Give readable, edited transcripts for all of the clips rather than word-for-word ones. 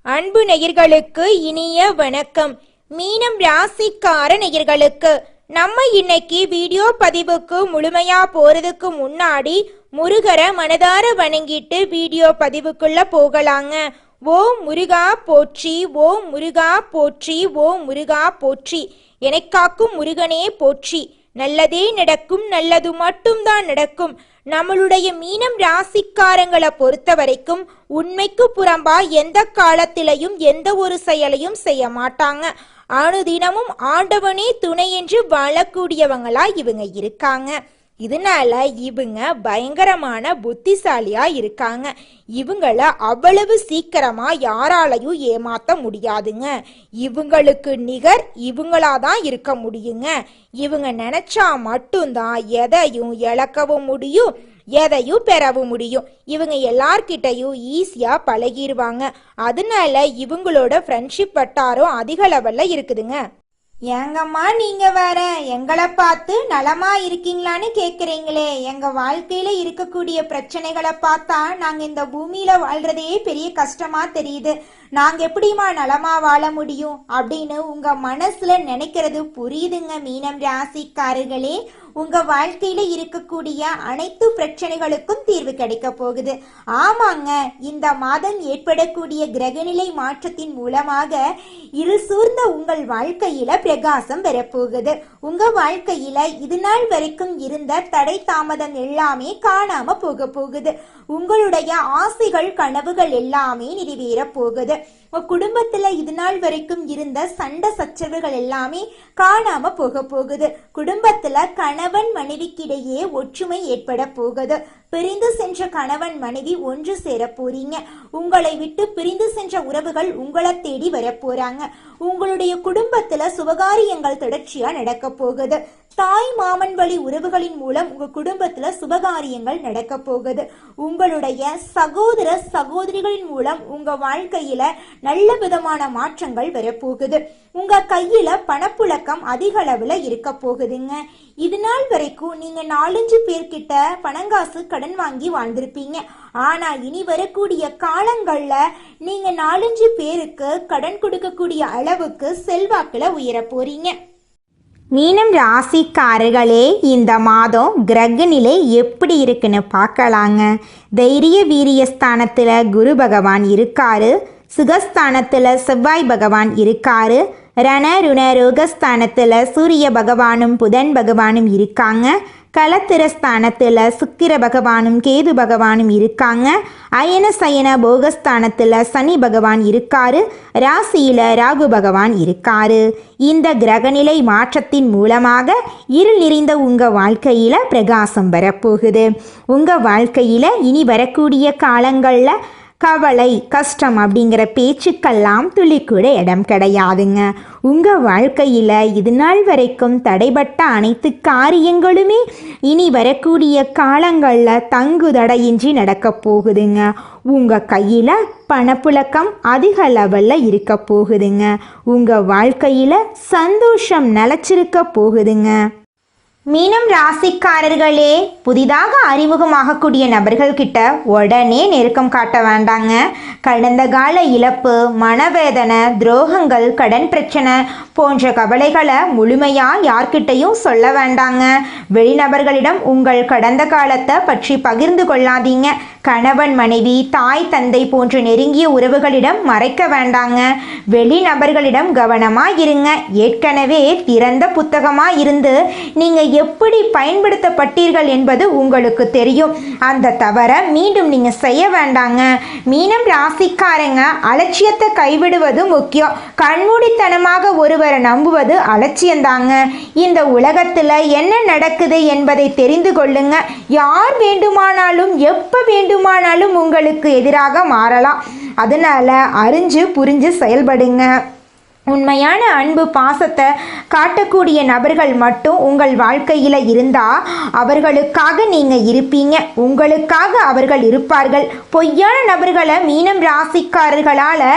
அன்பு நேயர்களுக்கு இனிய வணக்கம். மீனம் ராசிக்கார நேயர்களுக்கு நம்ம இன்னைக்கு வீடியோ பதிவுக்கு முழுமையா போறதுக்கு முன்னாடி முருகரை மனதார வணங்கிட்டு வீடியோ பதிவுக்குள்ள போகலாங்க. ஓம் முருகா போற்றி, ஓம் முருகா போற்றி, ஓம் முருகா போற்றி, எனக்காக்கும் முருகனே போற்றி. நல்லதே நடக்கும், நல்லது மட்டும்தான் நடக்கும். நம்மளுடைய மீனம் ராசிக்காரங்களை பொறுத்த வரைக்கும் உண்மைக்கு புறம்பா எந்த காலத்திலையும் எந்த ஒரு செயலையும் செய்ய மாட்டாங்க. அனுதினமும் ஆண்டவனே துணை என்று வாழக்கூடியவங்களா இவங்க இருக்காங்க. இதனால இவங்க பயங்கரமான புத்திசாலியா இருக்காங்க. இவங்கள அவ்வளவு சீக்கிரமா யாராலையும் ஏமாத்த முடியாதுங்க. இவங்களுக்கு நிகர் இவங்களாதான் இருக்க முடியுங்க. இவங்க நினைச்சா மட்டும்தான் எதையும் இழக்கவும் முடியும், எதையும் பெறவும் முடியும். இவங்க எல்லார்கிட்டையும் ஈஸியா பழகிடுவாங்க. அதனால இவங்களோட ஃப்ரெண்ட்ஷிப் வட்டாரம் அதிக லெவல்ல இருக்குதுங்க. ஏங்கம்மா நீங்க வேற எங்களை பார்த்து நலமா இருக்கீங்களான்னு கேக்குறீங்களே. எங்க வாழ்க்கையில இருக்கக்கூடிய பிரச்சனைகளை பார்த்தா நாங்க இந்த பூமியில வாழ்றதே பெரிய கஷ்டமா தெரியுது. நாங்க எப்படிமா நலமா வாழ முடியும் அப்படின்னு உங்க மனசுல நினைக்கிறது புரியுதுங்க. மீனம் ராசிக்காரர்களே, உங்க வாழ்க்கையில இருக்கக்கூடிய அனைத்து பிரச்சனைகளுக்கும் தீர்வு கிடைக்க போகுது. ஆமாங்க, இந்த மாதம் ஏற்படக்கூடிய கிரகநிலை மாற்றத்தின் மூலமாக இருள் சூழ்ந்த உங்கள் வாழ்க்கையில பிரகாசம் பெறப்போகுது. உங்க வாழ்க்கையில இது நாள் வரைக்கும் இருந்த தடை தாமதம் எல்லாமே காணாம போக போகுது. உங்களுடைய ஆசைகள் கனவுகள் எல்லாமே நிறைவேற போகுது. குடும்பத்துல இது நாள் வரைக்கும் இருந்த சண்டை சச்சரவுகள் எல்லாமே காணாம போக போகுது. குடும்பத்துல கணவன் மனைவிக்கிடையே ஒற்றுமை ஏற்பட போகுது. பிரிந்து சென்ற கணவன் மனைவி ஒன்று சேர போறீங்க. உங்களை விட்டு பிரிந்து சென்ற உறவுகள் உங்களை தேடி வர போறாங்க. உங்களுடைய குடும்பத்துல சுபகாரியங்கள் தொடர்ச்சியா நடக்க போகுது. தாய் மாமன் வழி உறவுகளின் மூலம் உங்க குடும்பத்துல சுபகாரியங்கள் நடக்க போகுது. உங்களுடைய சகோதர சகோதரிகளின் மூலம் உங்க வாழ்க்கையில நல்ல விதமான மாற்றங்கள் வரப்போகுது. உங்க கையில பணப்புழக்கம் அதிக அளவுல இருக்க போகுதுங்க. இது நாள் வரைக்கும் நீங்க 4-5 பேர்கிட்ட பணங்காசு கடன் வாங்கி வாழ்ந்திருப்பீங்க. ஆனா இனி வரக்கூடிய காலங்கள்ல நீங்க 4-5 பேருக்கு கடன் கொடுக்கக்கூடிய அளவுக்கு செல்வாக்குல உயர போறீங்க. மீனம் ராசிக்காரர்களே, இந்த மாதம் கிரக நிலை எப்படி இருக்குன்னு பார்க்கலாங்க. தைரிய வீரிய ஸ்தானத்தில் குரு பகவான் இருக்காரு. சுகஸ்தானத்தில் செவ்வாய் பகவான் இருக்காரு. ரண ருண ரோகஸ்தானத்தில் சூரிய பகவானும் புதன் பகவானும் இருக்காங்க. கலத்திரஸ்தானத்தில் சுக்கிர பகவானும் கேது பகவானும் இருக்காங்க. அயன சயன போகஸ்தானத்தில் சனி பகவான் இருக்காரு. ராசியில் ராகு பகவான் இருக்காரு. இந்த கிரகநிலை மாற்றத்தின் மூலமாக இருள் நிறைந்த உங்கள் வாழ்க்கையில் பிரகாசம் வரப்போகுது. உங்கள் வாழ்க்கையில் இனி வரக்கூடிய காலங்களில் கவலை கஷ்டம் அப்படிங்கிற பேச்சுக்கெல்லாம் துளிக்கூட இடம் கிடையாதுங்க. உங்கள் வாழ்க்கையில் இது நாள் வரைக்கும் தடைபட்ட அனைத்து காரியங்களுமே இனி வரக்கூடிய காலங்களில் தங்கு தடையின்றி நடக்க போகுதுங்க. உங்கள் கையில் பணப்புழக்கம் அதிக லெவலில் இருக்க போகுதுங்க. உங்கள் வாழ்க்கையில் சந்தோஷம் நிலச்சிருக்க போகுதுங்க. மீனம் ராசிக்காரர்களே, புதிதாக அறிமுகமாகக்கூடிய நபர்கள்கிட்ட உடனே நெருக்கம் காட்ட வேண்டாங்க. கடந்த கால இழப்பு, மனவேதனை, துரோகங்கள், கடன் பிரச்சனை போன்ற கவலைகளை முழுமையாக யார்கிட்டையும் சொல்ல வேண்டாங்க. வெளிநபர்களிடம் உங்கள் கடந்த காலத்தை பற்றி பகிர்ந்து கொள்ளாதீங்க. கணவன் மனைவி, தாய் தந்தை போன்ற நெருங்கிய உறவுகளிடம் மறைக்க வேண்டாங்க. வெளிநபர்களிடம் கவனமாக இருங்க. ஏற்கனவே திறந்த புத்தகமாக இருந்து நீங்கள் எப்படி பயன்படுத்தப்பட்டீர்கள் என்பது உங்களுக்கு தெரியும். அந்த தவறை மீண்டும் நீங்கள் செய்ய வேண்டாங்க. மீனம் ராசிக்காரங்க, அலட்சியத்தை கைவிடுவது முக்கியம். கண்மூடித்தனமாக ஒருவரை நம்புவது அலட்சியந்தாங்க. இந்த உலகத்தில் என்ன நடக்குது என்பதை தெரிந்து கொள்ளுங்க. யார் வேண்டுமானாலும் எப்போ வேண்டுமானாலும் உங்களுக்கு எதிராக மாறலாம். அதனால அறிஞ்சு புரிஞ்சு செயல்படுங்க. உண்மையான அன்பு பாசத்தை காட்டக்கூடிய நபர்கள் மட்டும் உங்கள் வாழ்க்கையில் இருந்தால் அவர்களுக்காக நீங்கள் இருப்பீங்க. உங்களுக்காக அவர்கள் இருப்பார்கள். பொய்யான நபர்களை மீனம் ராசிக்காரர்களால்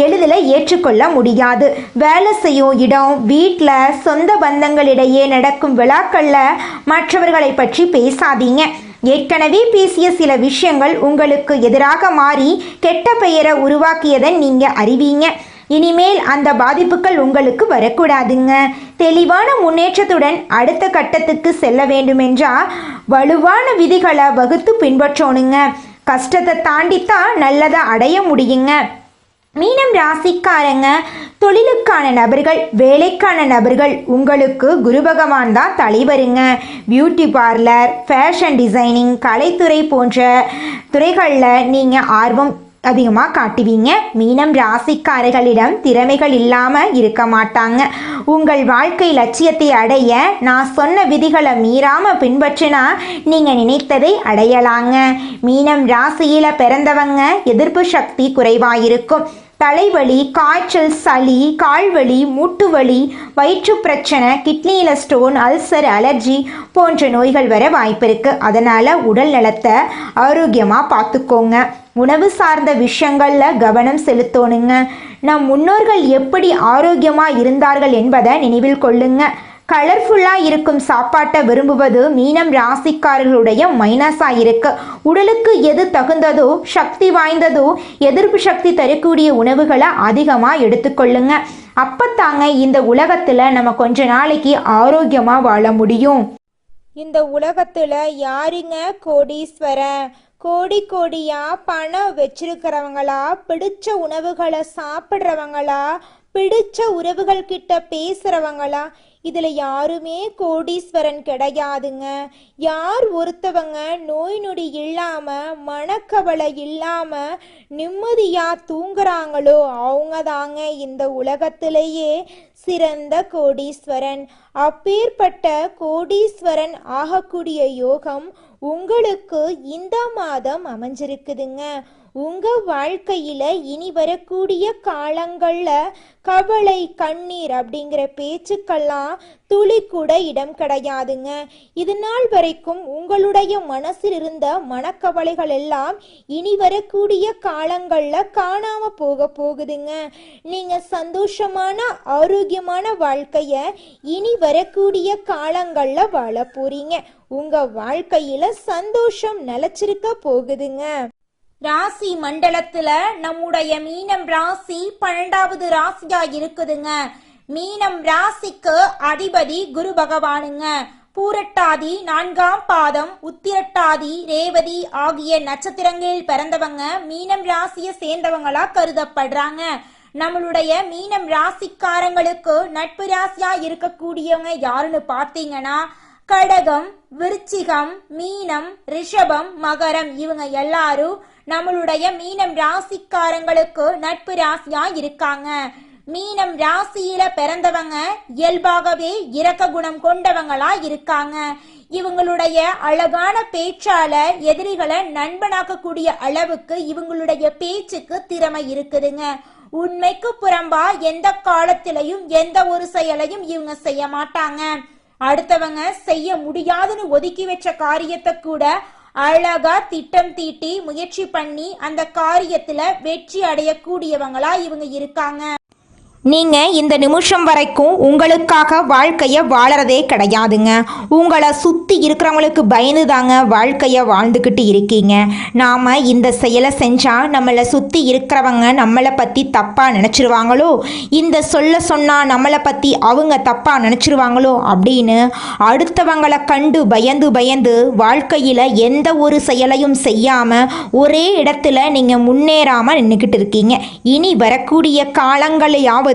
எளிதில் ஏற்றுக்கொள்ள முடியாது. வேலை செய்யும் இடம், வீட்டில், சொந்த பந்தங்களிடையே நடக்கும் விழாக்களில் மற்றவர்களை பற்றி பேசாதீங்க. ஏற்கனவே பேசிய சில விஷயங்கள் உங்களுக்கு எதிராக மாறி கெட்ட பெயரை உருவாக்கியதை நீங்கள் அறிவீங்க. இனிமேல் அந்த பாதிப்புகள் உங்களுக்கு வரக்கூடாதுங்க. தெளிவான முன்னேற்றத்துடன் அடுத்த கட்டத்துக்கு செல்ல வேண்டுமென்றால் வலுவான விதிகளை வகுத்து பின்பற்றணுங்க. கஷ்டத்தை தாண்டித்தான் நல்லதை அடைய முடியுங்க. மீனம் ராசிக்காரங்க, தொழிலுக்கான நபர்கள், வேலைக்கான நபர்கள், உங்களுக்கு குரு பகவான் தான் தலைவருங்க. பியூட்டி பார்லர், ஃபேஷன் டிசைனிங், கலைத்துறை போன்ற துறைகளில் நீங்கள் ஆர்வம் அதிகமாக காட்டுவீங்க. மீனம் ராசிக்காரர்களிடம் திறமைகள் இல்லாமல் இருக்க மாட்டாங்க. உங்கள் வாழ்க்கை லட்சியத்தை அடைய நான் சொன்ன விதிகளை மீறாமல் பின்பற்றினா நீங்கள் நினைத்ததை அடையலாங்க. மீனம் ராசியில் பிறந்தவங்க எதிர்ப்பு சக்தி குறைவாயிருக்கும். தலைவலி, காய்ச்சல், சளி, கால்வலி, மூட்டுவலி, வயிற்று பிரச்சனை, கிட்னியில் ஸ்டோன், அல்சர், அலர்ஜி போன்ற நோய்கள் வர வாய்ப்பு இருக்குது. அதனால் உடல் நலத்தை ஆரோக்கியமாக பார்த்துக்கோங்க. உணவு சார்ந்த விஷயங்களில் கவனம் செலுத்தணுங்க. நம் முன்னோர்கள் எப்படி ஆரோக்கியமாக இருந்தார்கள் என்பதை நினைவில் கொள்ளுங்க. கலர்ஃபுல்லாக இருக்கும் சாப்பாட்டை விரும்புவது மீனம் ராசிக்காரர்களுடைய மைனஸாக இருக்கு. உடலுக்கு எது தகுந்ததோ, சக்தி வாய்ந்ததோ, எதிர்ப்பு சக்தி தரக்கூடிய உணவுகளை அதிகமாக எடுத்துக்கொள்ளுங்க. அப்பத்தாங்க இந்த உலகத்தில் நம்ம கொஞ்ச நாளைக்கு ஆரோக்கியமாக வாழ முடியும். இந்த உலகத்தில் யாருங்க கோடீஸ்வரன்? கோடியா பணம் வச்சிருக்கிறவங்களா, பிடிச்ச உணவுகளை சாப்பிட்றவங்களா, பிடிச்ச உறவுகள் கிட்ட பேசுறவங்களா? இதுல யாருமே கோடீஸ்வரன் கிடையாதுங்க. யார் ஒருத்தவங்க நோய் நொடி இல்லாம, மனக்கவலை இல்லாம நிம்மதியா தூங்குறாங்களோ அவங்க தாங்க இந்த உலகத்திலேயே சிறந்த கோடீஸ்வரன். அப்பேற்பட்ட கோடீஸ்வரன் ஆகக்கூடிய யோகம் உங்களுக்கு இந்த மாதம் அமைஞ்சிருக்குதுங்க. உங்க வாழ்க்கையில இனி வரக்கூடிய காலங்கள்ல கவலை, கண்ணீர் அப்படிங்கிற பேச்சுக்கெல்லாம் துளி கூட இடம் கிடையாதுங்க. இது நாள் வரைக்கும் உங்களுடைய மனசில் இருந்த மனக்கவலைகள் எல்லாம் இனி வரக்கூடிய காலங்கள்ல காணாம போகுதுங்க. நீங்க சந்தோஷமான ஆரோக்கியமான வாழ்க்கைய இனி வரக்கூடிய காலங்கள்ல வாழ போறீங்க. உங்க வாழ்க்கையில சந்தோஷம் நிலைச்சிருக்க போகுதுங்க. ராசி மண்டலத்துல நம்முடைய மீனம் ராசி 12வது ராசியா இருக்குதுங்க. மீனம் ராசிக்கு அதிபதி குரு பகவானுங்க. பூரட்டாதி 4ஆம் பாதம், உத்திரட்டாதி, ரேவதி ஆகிய நட்சத்திரங்களில் பிறந்தவங்க மீனம் ராசியை சேர்ந்தவங்களா கருதப்படுறாங்க. நம்மளுடைய மீனம் ராசிக்காரங்களுக்கு நட்பு ராசியா இருக்கக்கூடியவங்க யாருன்னு பார்த்தீங்கன்னா கடகம், விருச்சிகம், மீனம், ரிஷபம், மகரம் இவங்க எல்லாரும் நம்மளுடைய மீனம் ராசிக்காரங்களுக்கு நட்பு ராசியா இருக்காங்க. மீனம் ராசியில பிறந்தவங்க இயல்பாகவே இரக்க குணம் கொண்டவங்களா இருக்காங்க. இவங்களுடைய அழகான பேச்சால எதிரிகளை நண்பனாக்கக்கூடிய அளவுக்கு இவங்களுடைய பேச்சுக்கு திறமை இருக்குதுங்க. உண்மைக்கு புறம்பா எந்த காலத்திலையும் எந்த ஒரு செயலையும் இவங்க செய்ய மாட்டாங்க. அடுத்தவங்க செய்ய முடியாதுன்னு ஒதுக்கி வச்ச காரியத்தை கூட அழகா திட்டம் தீட்டி முயற்சி பண்ணி அந்த காரியத்துல வெற்றி அடையக்கூடியவங்களா இவங்க இருக்காங்க. நீங்கள் இந்த நிமிஷம் வரைக்கும் உங்களுக்காக வாழ்க்கையை வாழறதே கிடையாதுங்க. உங்களை சுற்றி இருக்கிறவங்களுக்கு பயந்து தாங்க வாழ்க்கையை வாழ்ந்துக்கிட்டு இருக்கீங்க. நாம் இந்த செயலை செஞ்சால் நம்மளை சுற்றி இருக்கிறவங்க நம்மளை பற்றி தப்பாக நினச்சிருவாங்களோ, இந்த சொன்னால் நம்மளை பற்றி அவங்க தப்பாக நினச்சிருவாங்களோ அப்படின்னு அடுத்தவங்களை கண்டு பயந்து வாழ்க்கையில் எந்த ஒரு செயலையும் செய்யாமல் ஒரே இடத்துல நீங்கள் முன்னேறாமல் நின்றுக்கிட்டு இருக்கீங்க. இனி வரக்கூடிய காலங்களையாவது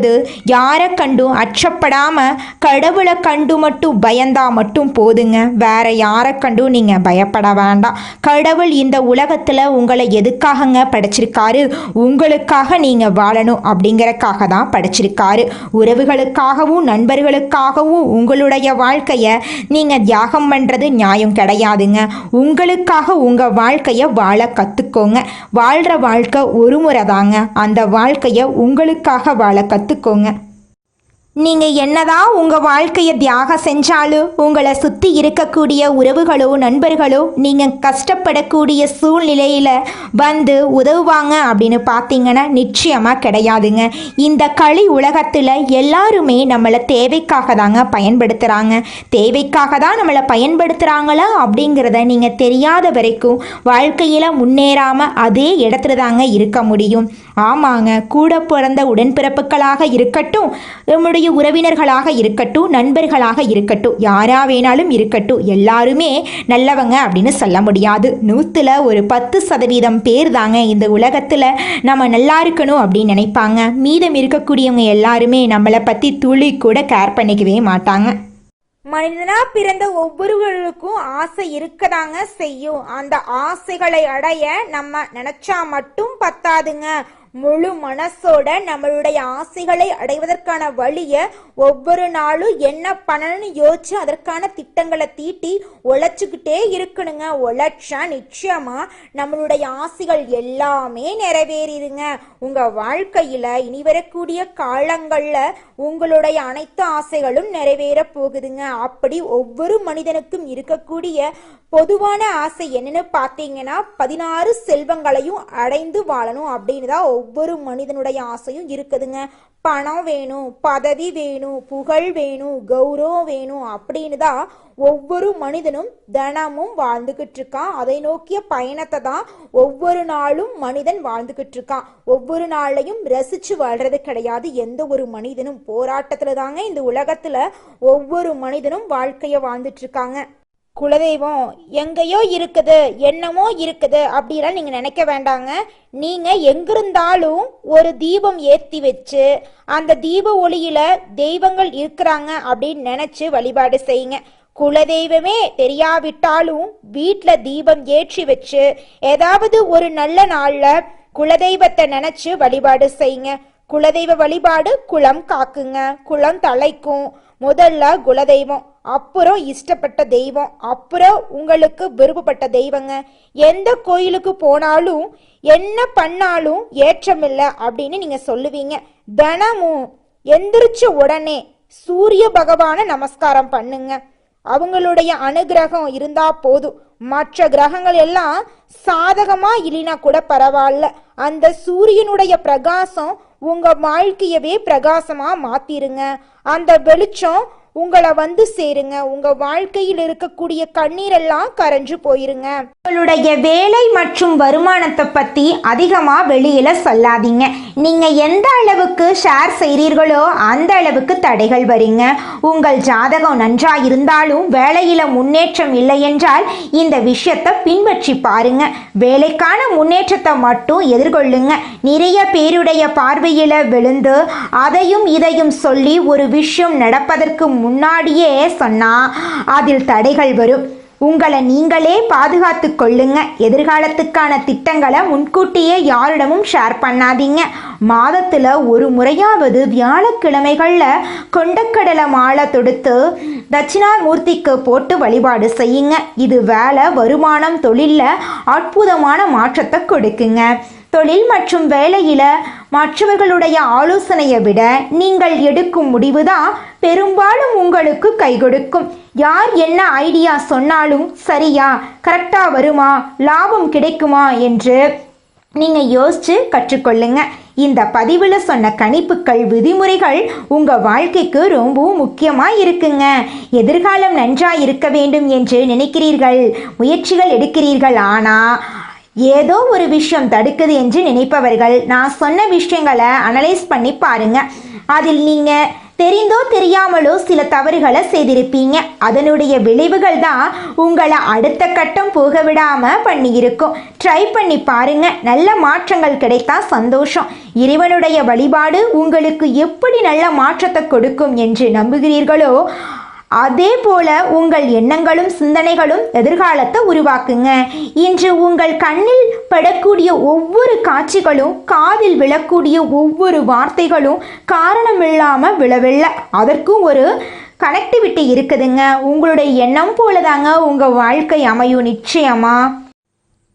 யாரை கண்டும் அச்சப்படாம கடவுளை கண்டு மட்டும் பயந்தா மட்டும் போதுங்க. வேற யாரை கண்டும் நீங்க பயப்பட வேண்டாம். கடவுள் இந்த உலகத்துல உங்களை எதுக்காகங்க படைச்சிருக்காரு? உங்களுக்காக நீங்க வாழணும் அப்படிங்கறக்காக தான் படைச்சிருக்காரு. உறவுகளுக்காகவும் நண்பர்களுக்காகவும் உங்களுடைய வாழ்க்கைய நீங்க தியாகம் பண்றது நியாயம் கிடையாதுங்க. உங்களுக்காக உங்க வாழ்க்கைய வாழ கத்துக்கோங்க. வாழ்ற வாழ்க்கை ஒரு முறை தாங்க. அந்த வாழ்க்கைய உங்களுக்காக வாழ கத்துக்கோங்க. நீங்க என்னதான் உங்க வாழ்க்கையை தியாகம் செஞ்சாலும் உங்களை சுத்தி இருக்கக்கூடிய உறவுகளோ நண்பர்களோ நீங்க கஷ்டப்படக்கூடிய சூழ்நிலையில வந்து உதவுவாங்க அப்படின்னு பார்த்தீங்கன்னா நிச்சயமா கிடையாதுங்க. இந்த களி உலகத்துல எல்லாருமே நம்மளை தேவைக்காக தாங்க பயன்படுத்துறாங்க. தேவைக்காக தான் நம்மளை பயன்படுத்துறாங்களா அப்படிங்கிறத நீங்க தெரியாத வரைக்கும் வாழ்க்கையில முன்னேறாம அதே இடத்துல தாங்க இருக்க முடியும். ஆமாங்க, கூட பிறந்த உடன்பிறப்புகளாக இருக்கட்டும், நம்முடைய உறவினர்களாக இருக்கட்டும், நண்பர்களாக இருக்கட்டும், யாரா வேணாலும் இருக்கட்டும், எல்லாருமே நல்லவங்க அப்படின்னு சொல்ல முடியாது. 100ல் ஒரு 10% பேர் தாங்க இந்த உலகத்தில் நம்ம நல்லா இருக்கணும் அப்படின்னு நினைப்பாங்க. மீதம் இருக்கக்கூடியவங்க எல்லாருமே நம்மளை பற்றி துளி கூட கேர் பண்ணிக்கவே மாட்டாங்க. மனிதனா பிறந்த ஒவ்வொருவருக்கும் ஆசை இருக்கதாங்க செய்யும். அந்த ஆசைகளை அடைய நம்ம நினைச்சா மட்டும் பத்தாதுங்க. முழு மனசோட நம்மளுடைய ஆசைகளை அடைவதற்கான வழியை ஒவ்வொரு நாளும் என்ன பண்ணணும்னு யோசிச்சு அதற்கான திட்டங்களை தீட்டி உழைச்சிக்கிட்டே இருக்கணுங்க. உழைச்சா நிச்சயமா நம்மளுடைய ஆசைகள் எல்லாமே நிறைவேறிடுங்க. உங்க வாழ்க்கையில இனி வரக்கூடிய காலங்கள்ல உங்களுடைய அனைத்து ஆசைகளும் நிறைவேற போகுதுங்க. அப்படி ஒவ்வொரு மனிதனுக்கும் இருக்கக்கூடிய பொதுவான ஆசை என்னன்னு பார்த்தீங்கன்னா 16 செல்வங்களையும் அடைந்து வாழணும் அப்படின்னு தான் ஒவ்வொரு மனிதனுடைய ஆசையும் இருக்குதுங்க. பணம் வேணும், பதவி வேணும், புகழ் வேணும், கௌரவம் வேணும் அப்படின்னு தான் ஒவ்வொரு மனிதனும் தினமும் வாழ்ந்துகிட்டு இருக்கான். அதை நோக்கிய பயணத்தை தான் ஒவ்வொரு நாளும் மனிதன் வாழ்ந்துகிட்டு இருக்கான். ஒவ்வொரு நாளையும் ரசிச்சு வாழ்றது கிடையாது எந்த ஒரு மனிதனும். போராட்டத்துல தாங்க இந்த உலகத்துல ஒவ்வொரு மனிதனும் வாழ்க்கைய வாழ்ந்துட்டு இருக்காங்க. குலதெய்வம் எங்கேயோ இருக்குது, என்னமோ இருக்குது அப்படிலாம் நீங்கள் நினைக்க வேண்டாங்க. நீங்கள் எங்கிருந்தாலும் ஒரு தீபம் ஏற்றி வச்சு அந்த தீப ஒளியில் தெய்வங்கள் இருக்கிறாங்க அப்படின்னு நினச்சி வழிபாடு செய்யுங்க. குலதெய்வமே தெரியாவிட்டாலும் வீட்டில் தீபம் ஏற்றி வச்சு ஏதாவது ஒரு நல்ல நாளில் குலதெய்வத்தை நினச்சி வழிபாடு செய்யுங்க. குலதெய்வ வழிபாடு குலம் காக்குங்க, குலம் தலைக்கும். முதல்ல குலதெய்வம், அப்புறம் இஷ்டப்பட்ட தெய்வம், அப்புறம் உங்களுக்கு விருப்பப்பட்ட தெய்வங்க. எந்த கோயிலுக்கு போனாலும் என்ன பண்ணாலும் ஏற்றமில்லை அப்படின்னு நீங்க சொல்லுவீங்க. தினமும் எந்திரிச்ச உடனே சூரிய பகவான நமஸ்காரம் பண்ணுங்க. அவங்களுடைய அனுகிரகம் இருந்தா போதும். மற்ற கிரகங்கள் எல்லாம் சாதகமா இல்லைனா கூட பரவாயில்ல, அந்த சூரியனுடைய பிரகாசம் உங்க வாழ்க்கையவே பிரகாசமா மாத்திருங்க. அந்த வெளிச்சம் உங்களை வந்து சேருங்க. உங்க வாழ்க்கையில் இருக்கக்கூடிய கண்ணீரெல்லாம் கரைஞ்சு போயிருங்க. உங்களுடைய வேலை மற்றும் வருமானத்தை பத்தி அதிகமா வெளியில சொல்லாதீங்க. நீங்க எந்த அளவுக்கு ஷேர் செய்கிறீர்களோ அந்த அளவுக்கு தடைகள் வருங்க. உங்கள் ஜாதகம் நன்றா இருந்தாலும் வேலையில முன்னேற்றம் இல்லை என்றால் இந்த விஷயத்தை பின்பற்றி பாருங்க. வேலைக்கான முன்னேற்றத்தை மட்டும் எதிர்கொள்ளுங்க. நிறைய பேருடைய பார்வையில விழுந்து அதையும் இதையும் சொல்லி ஒரு விஷயம் நடப்பதற்கு முன்னாடியே சொன்னா அதில் தடைகள் வரும். உங்களை நீங்களே பாதுகாத்து கொள்ளுங்க. எதிர்காலத்துக்கான திட்டங்களை முன்கூட்டியே யாரிடமும் ஷேர் பண்ணாதீங்க. மாதத்தில் ஒரு முறையாவது வியாழக்கிழமைகளில் கொண்டக்கடலை மாலை தொடுத்து தட்சிணாமூர்த்திக்கு போட்டு வழிபாடு செய்யுங்க. இது வேலை, வருமானம், தொழிலில் அற்புதமான மாற்றத்தை கொடுக்குங்க. தொழில் மற்றும் வேலையில் மற்றவர்களுடைய ஆலோசனையை விட நீங்கள் எடுக்கும் முடிவு தான் பெரும்பாலும் உங்களுக்கு கை கொடுக்கும். யார் என்ன ஐடியா சொன்னாலும் சரியா, கரெக்டாக வருமா, லாபம் கிடைக்குமா என்று நீங்கள் யோசித்து கற்றுக்கொள்ளுங்க. இந்த பதிவில் சொன்ன கணிப்புகள், விதிமுறைகள் உங்கள் வாழ்க்கைக்கு ரொம்பவும் முக்கியமாக இருக்குங்க. எதிர்காலம் நன்றாக இருக்க வேண்டும் என்று நினைக்கிறீர்கள், முயற்சிகள் எடுக்கிறீர்கள், ஆனால் ஏதோ ஒரு விஷயம் தடுக்குது என்று நினைப்பவர்கள் நான் சொன்ன விஷயங்களை அனலைஸ் பண்ணி பாருங்க. அதில் நீங்கள் தெரிந்தோ தெரியாமலோ சில தவறுகளை செய்திருப்பீங்க. அதனுடைய விளைவுகள் தான் உங்களை அடுத்த கட்டம் போக விடாமல் பண்ணியிருக்கும். ட்ரை பண்ணி பாருங்க. நல்ல மாற்றங்கள் கிடைத்தா சந்தோஷம். இறைவனுடைய வழிபாடு உங்களுக்கு எப்படி நல்ல மாற்றத்தை கொடுக்கும் என்று நம்புகிறீர்களோ அதே போல உங்கள் எண்ணங்களும் சிந்தனைகளும் எதிர்காலத்தை உருவாக்குங்க. இன்று உங்கள் கண்ணில் படக்கூடிய ஒவ்வொரு காட்சிகளும், காதில் விழக்கூடிய ஒவ்வொரு வார்த்தைகளும் காரணமில்லாமல் விழவில்லை. அதற்கும் ஒரு கனெக்டிவிட்டி இருக்குதுங்க. உங்களுடைய எண்ணம் போலதாங்க உங்கள் வாழ்க்கை அமையும் நிச்சயமா.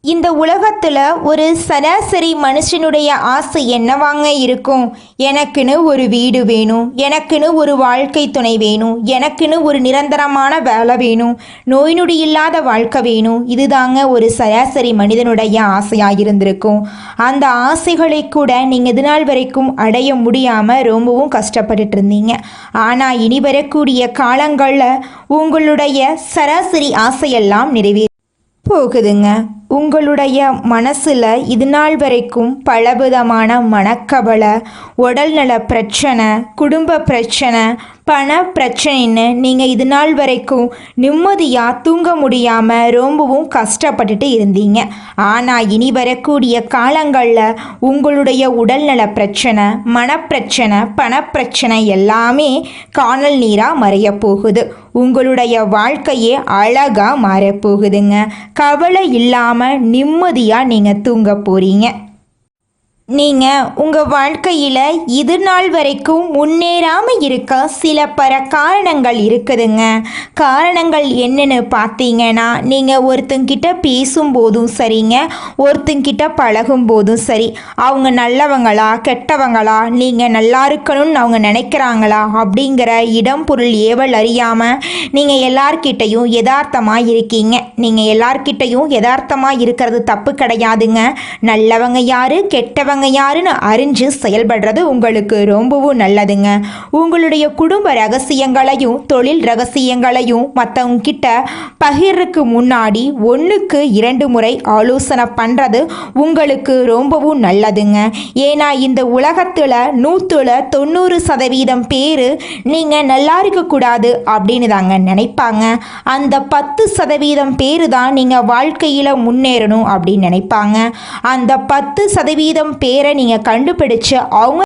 இந்த உலகத்தில் ஒரு சராசரி மனுஷனுடைய ஆசை என்னவாங்க இருக்கும்? எனக்குன்னு ஒரு வீடு வேணும், எனக்குன்னு ஒரு வாழ்க்கை துணை வேணும், எனக்குன்னு ஒரு நிரந்தரமான வேலை வேணும், நோய் நொடி இல்லாத வாழ்க்கை வேணும். இதுதாங்க ஒரு சராசரி மனிதனுடைய ஆசையாக இருந்திருக்கும். அந்த ஆசைகளை கூட நீங்கள் இது நாள் வரைக்கும் அடைய முடியாமல் ரொம்பவும் கஷ்டப்பட்டுட்டு இருந்தீங்க. ஆனால் இனி வரக்கூடிய காலங்களில் உங்களுடைய சராசரி ஆசையெல்லாம் போகுதுங்க. உங்களுடைய மனசில் இது நாள் வரைக்கும் பலவிதமான மனக்கவலை, உடல்நல பிரச்சனை, குடும்ப பிரச்சனை, பண பிரச்சனைன்னு நீங்கள் இது நாள் வரைக்கும் நிம்மதியாக தூங்க முடியாமல் ரொம்பவும் கஷ்டப்பட்டுட்டு இருந்தீங்க. ஆனால் இனி வரக்கூடிய காலங்களில் உங்களுடைய உடல்நல பிரச்சனை, மனப்பிரச்சனை, பணப்பிரச்சனை எல்லாமே காணல் நீராக மறைய போகுது. உங்களுடைய வாழ்க்கையே அழகாக மாறப்போகுதுங்க. கவலை இல்லாமல் நிம்மதியாக நீங்கள் தூங்க போகிறீங்க. நீங்கள் உங்கள் வாழ்க்கையில் இது நாள் வரைக்கும் முன்னேறாமல் இருக்க சில காரணங்கள் இருக்குதுங்க. காரணங்கள் என்னென்னு பார்த்தீங்கன்னா, நீங்கள் ஒருத்தங்கிட்ட பேசும்போதும் சரிங்க, ஒருத்தங்கிட்ட பழகும் போதும் சரி, அவங்க நல்லவங்களா கெட்டவங்களா, நீங்கள் நல்லா இருக்கணும்னு அவங்க நினைக்கிறாங்களா அப்படிங்கிற இடம் பொருள் ஏவல் அறியாமல் நீங்கள் எல்லார்கிட்டையும் யதார்த்தமாக இருக்கீங்க. நீங்கள் எல்லார்கிட்டையும் யதார்த்தமாக இருக்கிறது தப்பு கிடையாதுங்க. நல்லவங்க யார் கெட்டவங்க யாருன்னு அறிஞ்சு செயல்படுறது உங்களுக்கு ரொம்பவும் நல்லதுங்க. உங்களுடைய குடும்ப ரகசியங்களையும் தொழில் ரகசியங்களையும் மற்றவங்க கிட்ட பகிர்றதுக்கு முன்னாடி 1க்கு 2 முறை ஆலோசனை பண்ணுறது உங்களுக்கு ரொம்பவும் நல்லதுங்க. ஏன்னா இந்த உலகத்தில் 190% பேர் நீங்கள் நல்லா இருக்கக்கூடாது அப்படின்னு தாங்க நினைப்பாங்க. அந்த 10% பேர் தான் நீங்கள் வாழ்க்கையில் முன்னேறணும் அப்படின்னு நினைப்பாங்க. அந்த 10% பேரை நீங்கள் கண்டுபிடிச்சு அவங்க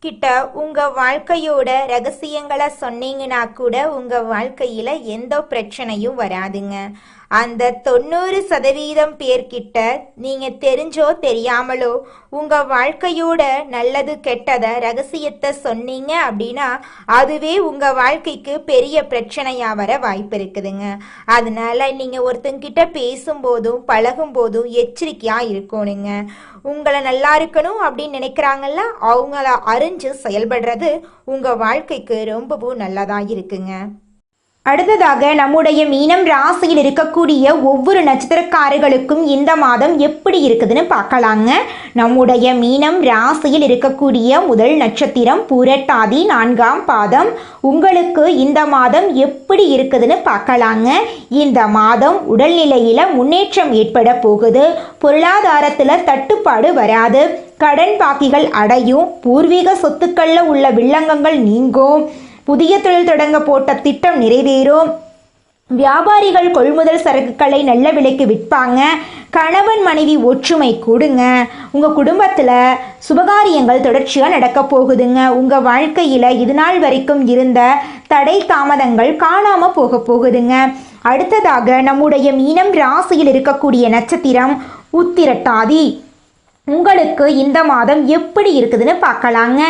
கிட்ட உங்கள் வாழ்க்கையோட ரகசியங்களை சொன்னீங்கன்னா கூட உங்கள் வாழ்க்கையில் எந்த பிரச்சனையும் வராதுங்க. அந்த 90% பேர்கிட்ட நீங்கள் தெரிஞ்சோ தெரியாமலோ உங்கள் வாழ்க்கையோட நல்லது கெட்டதை ரகசியத்தை சொன்னீங்க அப்படின்னா அதுவே உங்கள் வாழ்க்கைக்கு பெரிய பிரச்சனையாக வர வாய்ப்பு இருக்குதுங்க. அதனால நீங்கள் ஒருத்தங்கிட்ட பேசும்போதும் பழகும்போதும் எச்சரிக்கையாக இருக்கணுங்க. உங்களை நல்லா இருக்கணும் அப்படின்னு நினைக்கிறாங்கல்ல, அவங்கள அறிஞ்சு செயல்படுறது உங்கள் வாழ்க்கைக்கு ரொம்பவும் நல்லதாக இருக்குங்க. அடுத்ததாக நம்முடைய மீனம் ராசியில் இருக்கக்கூடிய ஒவ்வொரு நட்சத்திரக்காரர்களுக்கும் இந்த மாதம் எப்படி இருக்குதுன்னு பார்க்கலாங்க. நம்முடைய மீனம் ராசியில் இருக்கக்கூடிய முதல் நட்சத்திரம் பூரட்டாதி 4ஆம் பாதம். உங்களுக்கு இந்த மாதம் எப்படி இருக்குதுன்னு பார்க்கலாங்க. இந்த மாதம் உடல்நிலையில் முன்னேற்றம் ஏற்பட போகுது. பொருளாதாரத்தில் தட்டுப்பாடு வராது. கடன் பாக்கிகள் அடையும். பூர்வீக சொத்துக்களில் உள்ள வில்லங்கங்கள் நீங்கும். புதிய தொழில் தொடங்க போட்ட திட்டம் நிறைவேறும். வியாபாரிகள் கொள்முதல் சரக்குகளை நல்ல விலைக்கு விற்பாங்க. கணவன் மனைவி ஒற்றுமை கூடுங்க. உங்கள் குடும்பத்தில் சுபகாரியங்கள் தொடர்ச்சியாக நடக்க போகுதுங்க. உங்கள் வாழ்க்கையில் இது நாள் வரைக்கும் இருந்த தடை தாமதங்கள் காணாமல் போகுதுங்க. அடுத்ததாக நம்முடைய மீனம் ராசியில் இருக்கக்கூடிய நட்சத்திரம் உத்திரட்டாதி. உங்களுக்கு இந்த மாதம் எப்படி இருக்குதுன்னு பார்க்கலாங்க.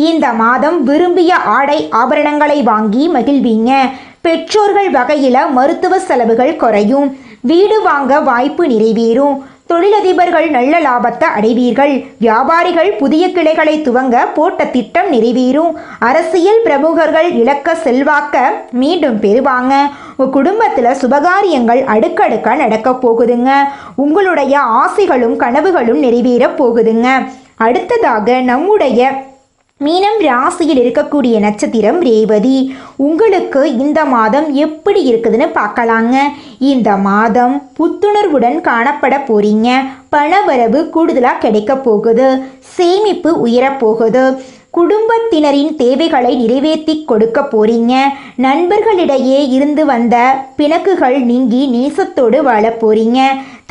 இந்த மாதம் விரும்பிய ஆடை ஆபரணங்களை வாங்கி மகிழ்வீங்க. பெற்றோர்கள் வகையில் மருத்துவ செலவுகள் குறையும். வீடு வாங்க வாய்ப்பு நிறைவேறும். தொழிலதிபர்கள் நல்ல லாபத்தை அடைவீர்கள். வியாபாரிகள் புதிய கிளைகளை துவங்க போட்ட திட்டம் நிறைவேறும். அரசியல் பிரமுகர்கள் இலக்க செல்வாக்க மீண்டும் பெறுவாங்க. உங்கள் குடும்பத்தில் சுபகாரியங்கள் அடுக்கடுக்க நடக்க போகுதுங்க. உங்களுடைய ஆசைகளும் கனவுகளும் நிறைவேற போகுதுங்க. அடுத்ததாக நம்முடைய மீனம் ராசியில் இருக்கக்கூடிய நட்சத்திரம் ரேவதி. உங்களுக்கு இந்த மாதம் எப்படி இருக்குதுன்னு பார்க்கலாங்க. இந்த மாதம் புத்துணர்வுடன் காணப்பட போறீங்க. பணவரவு கூடுதலாக கிடைக்க போகுது. சேமிப்பு உயரப்போகுது. குடும்பத்தினரின் தேவைகளை நிறைவேற்றி கொடுக்க போறீங்க. நண்பர்களிடையே இருந்து வந்த பிணக்குகள் நீங்கி நேசத்தோடு வாழ போறீங்க.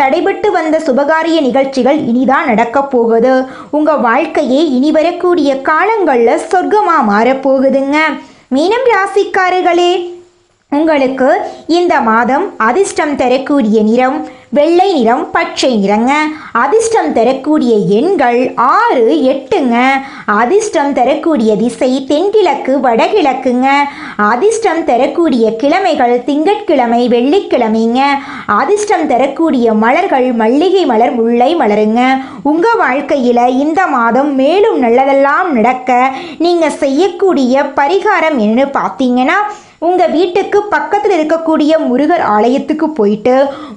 தடைபட்டு வந்த சுபகாரிய நிகழ்ச்சிகள் இனிதான் நடக்க போகுது. உங்கள் வாழ்க்கையே இனி வரக்கூடிய காலங்களில் சொர்க்கமாக மாறப்போகுதுங்க. மீனம் ராசிக்காரர்களே, உங்களுக்கு இந்த மாதம் அதிர்ஷ்டம் தரக்கூடிய நிறம் வெள்ளை நிறம், பச்சை நிறங்க. அதிர்ஷ்டம் தரக்கூடிய எண்கள் 6, 8ங்க. அதிர்ஷ்டம் தரக்கூடிய திசை தென்கிழக்கு, வடகிழக்குங்க. அதிர்ஷ்டம் தரக்கூடிய கிழமைகள் திங்கட்கிழமை, வெள்ளிக்கிழமைங்க. அதிர்ஷ்டம் தரக்கூடிய மலர்கள் மல்லிகை மலர், முல்லை மலருங்க. உங்க வாழ்க்கையில இந்த மாதம் மேலும் நல்லதெல்லாம் நடக்க நீங்க செய்யக்கூடிய பரிகாரம் என்னன்னு பார்த்தீங்கன்னா, உங்கள் வீட்டுக்கு பக்கத்தில் இருக்கக்கூடிய முருகர் ஆலயத்துக்கு போயிட்டு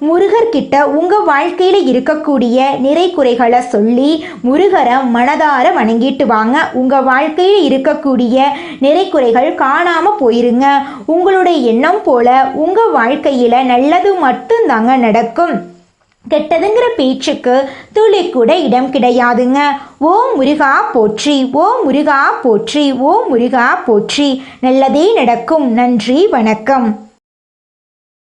முருகர்கிட்ட உங்கள் வாழ்க்கையில் இருக்கக்கூடிய நிறை குறைகளை சொல்லி முருகரை மனதார வணங்கிட்டு வாங்க. உங்கள் வாழ்க்கையில் இருக்கக்கூடிய நிறை குறைகள் காணாமல் போயிருங்க. உங்களுடைய எண்ணம் போல உங்கள் வாழ்க்கையில் நல்லது மட்டும்தாங்க நடக்கும். கெட்டதுங்கிற பேச்சுக்கு துளி கூட இடம் கிடையாதுங்க. ஓம் முருகா போற்றி, ஓம் முருகா போற்றி, ஓம் முருகா போற்றி. நல்லதே நடக்கும். நன்றி, வணக்கம்.